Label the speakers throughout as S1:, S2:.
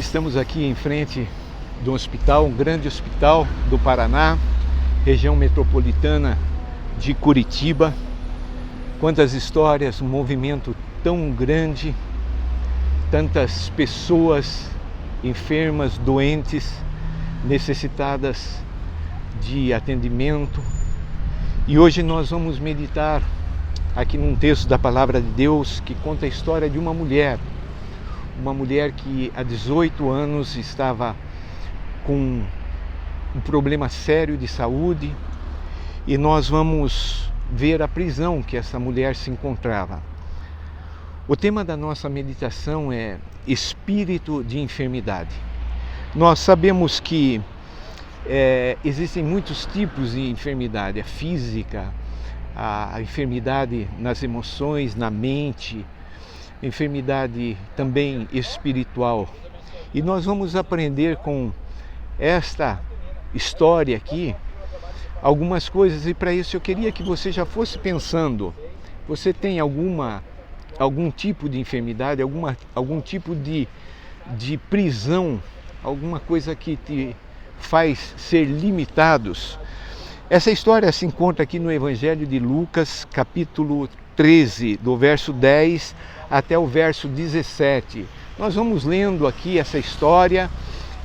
S1: Estamos aqui em frente do hospital, um grande hospital do Paraná, região metropolitana de Curitiba. Quantas histórias, um movimento tão grande, tantas pessoas enfermas, doentes, necessitadas de atendimento. E hoje nós vamos meditar aqui num texto da Palavra de Deus que conta a história de uma mulher que há 18 anos estava com um problema sério de saúde, e nós vamos ver a prisão que essa mulher se encontrava. O tema da nossa meditação é espírito de enfermidade. Nós sabemos que existem muitos tipos de enfermidade: a física, a enfermidade nas emoções, na mente, enfermidade também espiritual. E nós vamos aprender com esta história aqui algumas coisas, e para isso eu queria que você já fosse pensando: você tem algum tipo de enfermidade, algum tipo de prisão, alguma coisa que te faz ser limitados? Essa história se encontra aqui no Evangelho de Lucas, capítulo 13, do verso 10 até o verso 17. Nós vamos lendo aqui essa história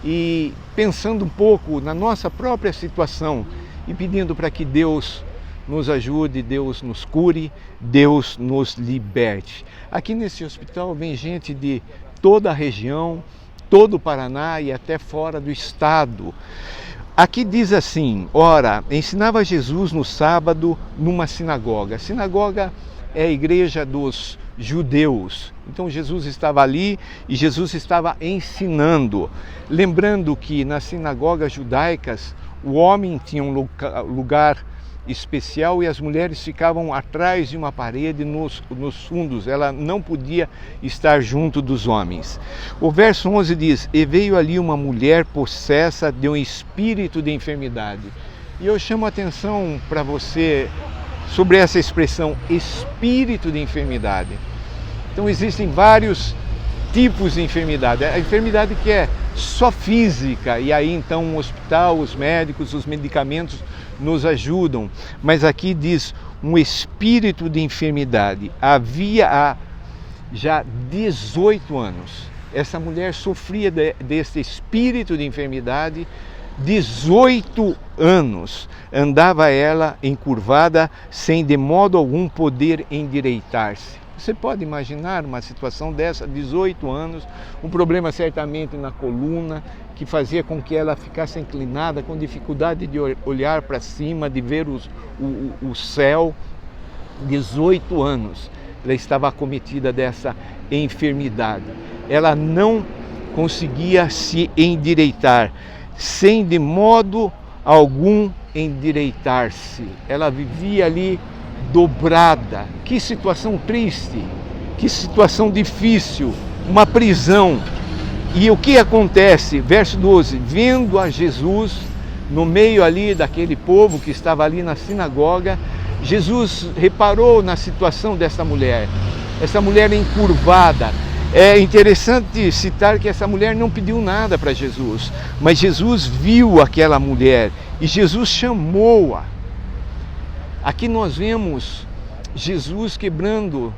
S1: e pensando um pouco na nossa própria situação e pedindo para que Deus nos ajude, Deus nos cure, Deus nos liberte. Aqui nesse hospital vem gente de toda a região, todo o Paraná e até fora do estado. Aqui diz assim: ora, ensinava Jesus no sábado numa sinagoga. A sinagoga é a igreja dos judeus. Então Jesus estava ali e Jesus estava ensinando. Lembrando que nas sinagogas judaicas o homem tinha um lugar especial e as mulheres ficavam atrás de uma parede nos fundos. Ela não podia estar junto dos homens. O verso 11 diz: e veio ali uma mulher possessa de um espírito de enfermidade. E eu chamo a atenção para você sobre essa expressão, espírito de enfermidade. Então existem vários tipos de enfermidade. A enfermidade que é só física, e aí então o hospital, os médicos, os medicamentos nos ajudam. Mas aqui diz um espírito de enfermidade. Havia há já 18 anos. Essa mulher sofria desse espírito de enfermidade. 18 anos andava ela encurvada, sem de modo algum poder endireitar-se. Você pode imaginar uma situação dessa, 18 anos, um problema certamente na coluna, que fazia com que ela ficasse inclinada, com dificuldade de olhar para cima, de ver o céu. 18 anos ela estava acometida dessa enfermidade. Ela não conseguia se endireitar, sem de modo algum endireitar-se. Ela vivia ali dobrada. Que situação triste, que situação difícil, uma prisão. E o que acontece? Verso 12: vendo a Jesus no meio ali daquele povo que estava ali na sinagoga, Jesus reparou na situação dessa mulher, essa mulher encurvada. É interessante citar que essa mulher não pediu nada para Jesus, mas Jesus viu aquela mulher e Jesus chamou-a. Aqui nós vemos Jesus quebrando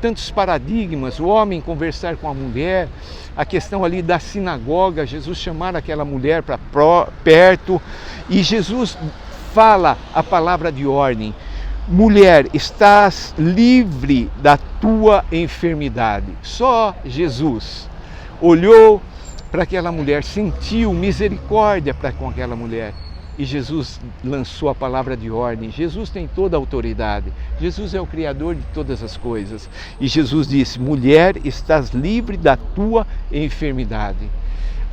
S1: tantos paradigmas, o homem conversar com a mulher, a questão ali da sinagoga, Jesus chamar aquela mulher para perto, e Jesus fala a palavra de ordem: mulher, estás livre da tua enfermidade. Só Jesus olhou para aquela mulher, sentiu misericórdia para com aquela mulher, e Jesus lançou a palavra de ordem. Jesus tem toda a autoridade, Jesus é o Criador de todas as coisas, e Jesus disse: mulher, estás livre da tua enfermidade.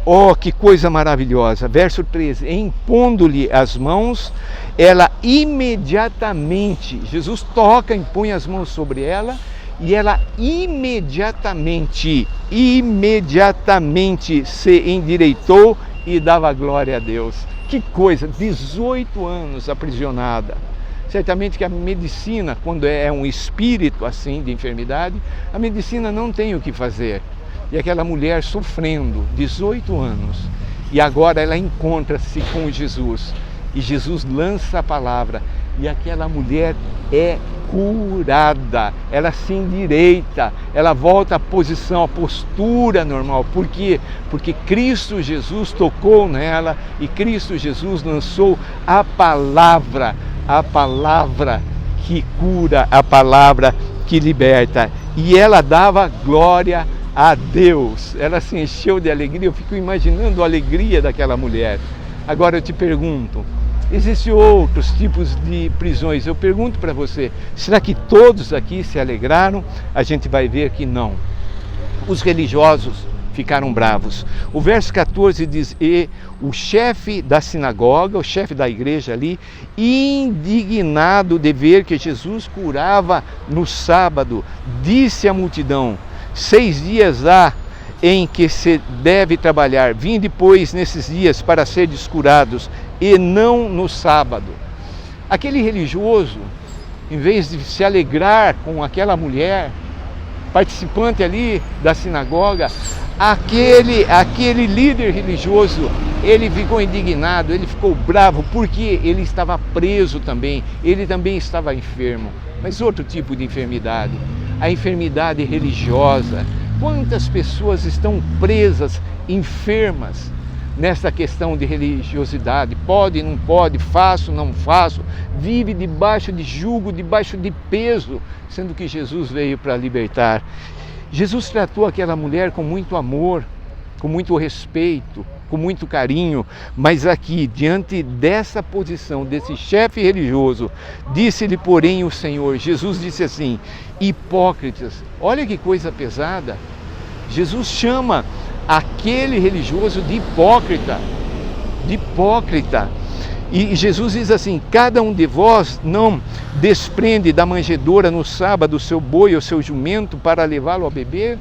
S1: Oh, que coisa maravilhosa! Verso 13: impondo-lhe as mãos, ela imediatamente, Jesus toca, impõe as mãos sobre ela, e ela imediatamente se endireitou e dava glória a Deus. Que coisa! 18 anos aprisionada. Certamente que a medicina, quando é um espírito assim de enfermidade, a medicina não tem o que fazer. E aquela mulher sofrendo, 18 anos, e agora ela encontra-se com Jesus. E Jesus lança a palavra, e aquela mulher é curada, ela se endireita, ela volta à posição, à postura normal. Por quê? Porque Cristo Jesus tocou nela e Cristo Jesus lançou a palavra que cura, a palavra que liberta. E ela dava glória a Deus, ela se encheu de alegria. Eu fico imaginando a alegria daquela mulher. Agora eu te pergunto, existem outros tipos de prisões. Eu pergunto para você, será que todos aqui se alegraram? A gente vai ver que não. Os religiosos ficaram bravos. O verso 14 diz: e o chefe da sinagoga, o chefe da igreja ali, indignado de ver que Jesus curava no sábado, disse à multidão: 6 dias há em que se deve trabalhar, vinde, pois, nesses dias para seres curados, e não no sábado. Aquele religioso, em vez de se alegrar com aquela mulher, participante ali da sinagoga, aquele líder religioso, ele ficou indignado, ele ficou bravo, porque ele estava preso também, ele também estava enfermo, mas outro tipo de enfermidade, a enfermidade religiosa. Quantas pessoas estão presas, enfermas, nessa questão de religiosidade? Pode, não pode, faço, não faço, vive debaixo de jugo, debaixo de peso, sendo que Jesus veio para libertar. Jesus tratou aquela mulher com muito amor, com muito respeito, com muito carinho, mas aqui, diante dessa posição, desse chefe religioso, disse-lhe, porém, o Senhor, Jesus disse assim: hipócritas. Olha que coisa pesada. Jesus chama aquele religioso de hipócrita, E Jesus diz assim: cada um de vós não desprende da manjedoura no sábado o seu boi ou seu jumento para levá-lo a beber?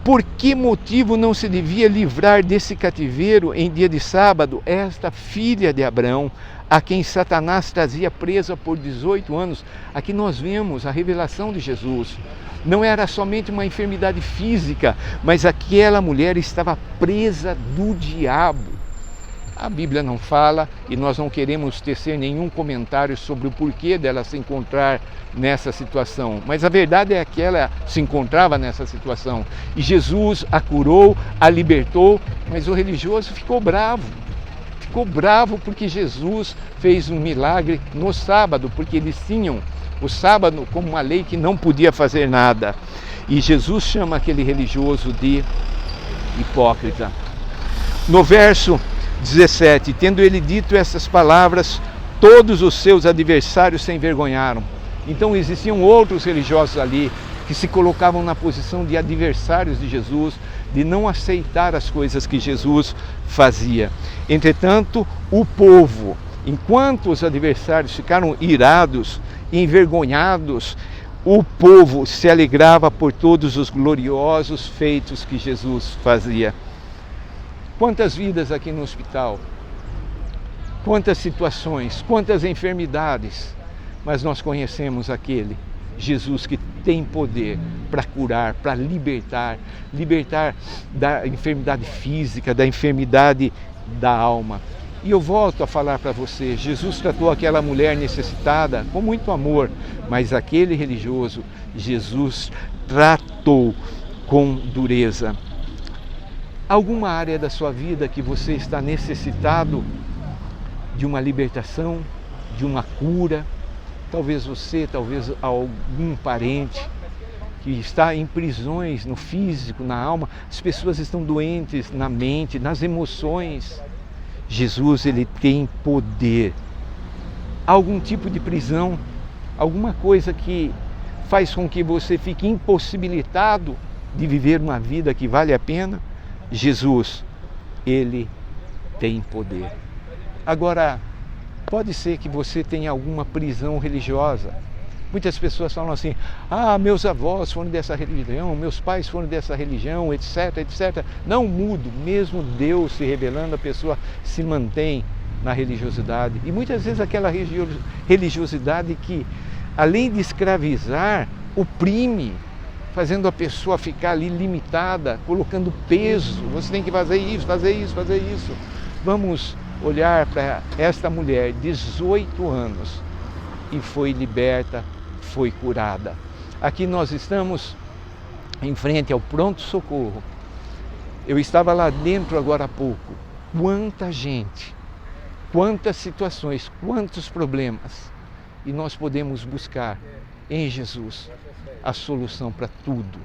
S1: Por que motivo não se devia livrar desse cativeiro em dia de sábado esta filha de Abraão, a quem Satanás trazia presa por 18 anos? Aqui nós vemos a revelação de Jesus. Não era somente uma enfermidade física, mas aquela mulher estava presa do diabo. A Bíblia não fala e nós não queremos tecer nenhum comentário sobre o porquê dela se encontrar nessa situação. Mas a verdade é que ela se encontrava nessa situação. E Jesus a curou, a libertou, mas o religioso ficou bravo. Ficou bravo porque Jesus fez um milagre no sábado, porque eles tinham o sábado como uma lei que não podia fazer nada. E Jesus chama aquele religioso de hipócrita. No verso 17, tendo ele dito essas palavras, todos os seus adversários se envergonharam. Então existiam outros religiosos ali que se colocavam na posição de adversários de Jesus, de não aceitar as coisas que Jesus fazia. Entretanto, o povo, enquanto os adversários ficaram irados, envergonhados, o povo se alegrava por todos os gloriosos feitos que Jesus fazia. Quantas vidas aqui no hospital, quantas situações, quantas enfermidades, mas nós conhecemos aquele Jesus que tem poder para curar, para libertar da enfermidade física, da enfermidade da alma. E eu volto a falar para você, Jesus tratou aquela mulher necessitada com muito amor, mas aquele religioso, Jesus tratou com dureza. Alguma área da sua vida que você está necessitado de uma libertação, de uma cura? Talvez você, talvez algum parente que está em prisões no físico, na alma. As pessoas estão doentes na mente, nas emoções. Jesus, ele tem poder. Algum tipo de prisão, alguma coisa que faz com que você fique impossibilitado de viver uma vida que vale a pena? Jesus, ele tem poder. Agora, pode ser que você tenha alguma prisão religiosa. Muitas pessoas falam assim: meus avós foram dessa religião, meus pais foram dessa religião, etc, etc. Não mudo, mesmo Deus se revelando, a pessoa se mantém na religiosidade. E muitas vezes aquela religiosidade que, além de escravizar, oprime, fazendo a pessoa ficar ali limitada, colocando peso. Você tem que fazer isso, fazer isso, fazer isso. Vamos olhar para esta mulher, 18 anos, e foi liberta, foi curada. Aqui nós estamos em frente ao pronto-socorro. Eu estava lá dentro agora há pouco. Quanta gente, quantas situações, quantos problemas. E nós podemos buscar em Jesus a solução para tudo,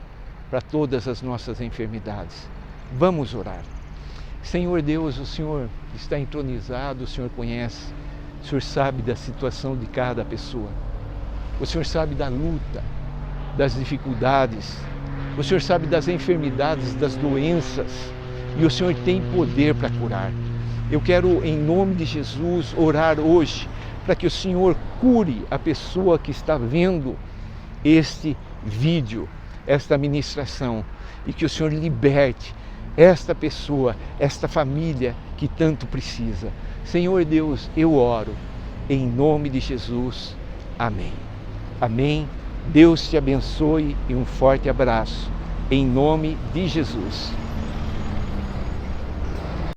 S1: para todas as nossas enfermidades. Vamos orar. Senhor Deus, o Senhor está entronizado, o Senhor conhece, o Senhor sabe da situação de cada pessoa. O Senhor sabe da luta, das dificuldades, o Senhor sabe das enfermidades, das doenças, e o Senhor tem poder para curar. Eu quero, em nome de Jesus, orar hoje para que o Senhor cure a pessoa que está vendo este vídeo, esta ministração, e que o Senhor liberte esta pessoa, esta família que tanto precisa. Senhor Deus, eu oro em nome de Jesus. Amém. Amém. Deus te abençoe e um forte abraço em nome de Jesus.